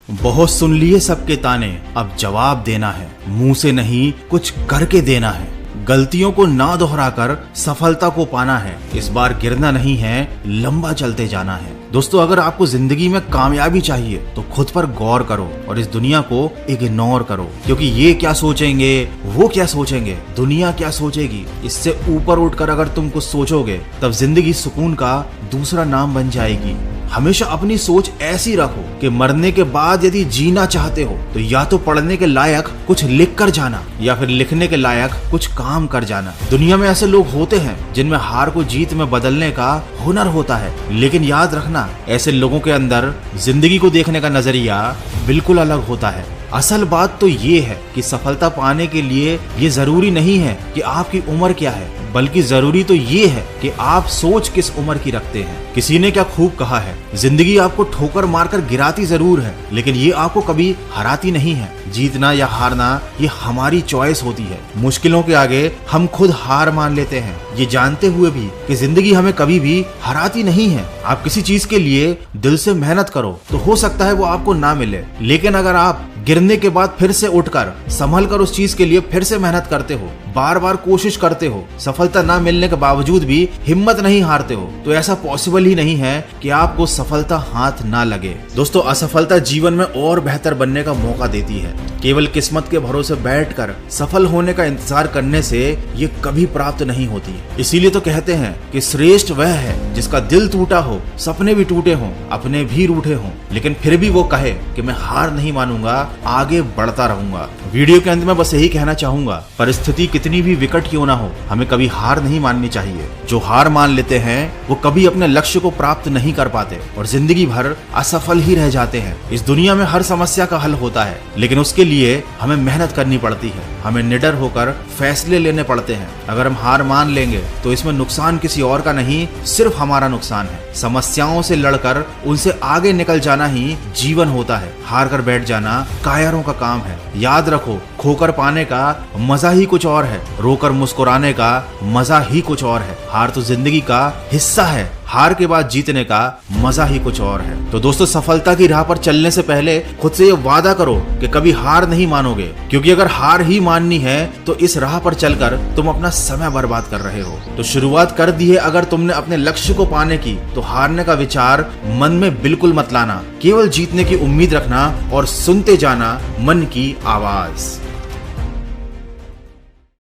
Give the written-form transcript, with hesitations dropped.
बहुत सुन लिए सबके ताने, अब जवाब देना है, मुंह से नहीं कुछ करके देना है। गलतियों को ना दोहराकर सफलता को पाना है। इस बार गिरना नहीं है, लंबा चलते जाना है। दोस्तों, अगर आपको जिंदगी में कामयाबी चाहिए तो खुद पर गौर करो और इस दुनिया को इग्नोर करो, क्योंकि ये क्या सोचेंगे, वो क्या सोचेंगे, दुनिया क्या सोचेगी, इससे ऊपर उठकर अगर तुम कुछ सोचोगे तब जिंदगी सुकून का दूसरा नाम बन जाएगी। हमेशा अपनी सोच ऐसी रखो कि मरने के बाद यदि जीना चाहते हो तो या तो पढ़ने के लायक कुछ लिख कर जाना या फिर लिखने के लायक कुछ काम कर जाना। दुनिया में ऐसे लोग होते हैं जिनमें हार को जीत में बदलने का हुनर होता है, लेकिन याद रखना ऐसे लोगों के अंदर जिंदगी को देखने का नजरिया बिल्कुल अलग होता है। असल बात तो ये है कि सफलता पाने के लिए ये जरूरी नहीं है कि आपकी उम्र क्या है, बल्कि जरूरी तो ये है कि आप सोच किस उम्र की रखते हैं। किसी ने क्या खूब कहा है, जिंदगी आपको ठोकर मारकर गिराती जरूर है, लेकिन ये आपको कभी हराती नहीं है। जीतना या हारना ये हमारी चॉइस होती है। मुश्किलों के आगे हम खुद हार मान लेते हैं, ये जानते हुए भी कि जिंदगी हमें कभी भी हराती नहीं है। आप किसी चीज के लिए दिल से मेहनत करो तो हो सकता है वो आपको ना मिले, लेकिन अगर आप गिरने के बाद फिर से उठकर संभल कर उस चीज के लिए फिर से मेहनत करते हो, बार बार कोशिश करते हो, सफलता ना मिलने के बावजूद भी हिम्मत नहीं हारते हो, तो ऐसा पॉसिबल ही नहीं है कि आपको सफलता हाथ ना लगे। दोस्तों, असफलता जीवन में और बेहतर बनने का मौका देती है। केवल किस्मत के भरोसे बैठकर सफल होने का इंतजार करने से ये कभी प्राप्त नहीं होती। इसीलिए तो कहते हैं कि श्रेष्ठ वह है जिसका दिल टूटा हो, सपने भी टूटे हों, अपने भी रूठे हों, लेकिन फिर भी वो कहे कि मैं हार नहीं मानूंगा, आगे बढ़ता रहूंगा। वीडियो के अंत में बस यही कहना चाहूंगा, परिस्थिति कितनी भी विकट क्यों ना हो, हमें कभी हार नहीं माननी चाहिए। जो हार मान लेते हैं वो कभी अपने लक्ष्य को प्राप्त नहीं कर पाते और जिंदगी भर असफल ही रह जाते हैं। इस दुनिया में हर समस्या का हल होता है, लेकिन उसके लिए हमें मेहनत करनी पड़ती है, हमें निडर होकर फैसले लेने पड़ते हैं। अगर हम हार मान लेंगे तो इसमें नुकसान किसी और का नहीं, सिर्फ हमारा नुकसान है। समस्याओं से लड़कर उनसे आगे निकल जाना ही जीवन होता है, हार कर बैठ जाना कायरों का काम है। याद रखो, खोकर पाने का मजा ही कुछ और है, रोकर मुस्कुराने का मजा ही कुछ और है। हार तो जिंदगी का हिस्सा है, हार के बाद जीतने का मजा ही कुछ और है। तो दोस्तों, सफलता की राह पर चलने से पहले खुद से ये वादा करो कि कभी हार नहीं मानोगे, क्योंकि अगर हार ही माननी है तो इस राह पर चलकर तुम अपना समय बर्बाद कर रहे हो। तो शुरुआत कर दी है अगर तुमने अपने लक्ष्य को पाने की, तो हारने का विचार मन में बिल्कुल मत लाना, केवल जीतने की उम्मीद रखना और सुनते जाना मन की आवाज।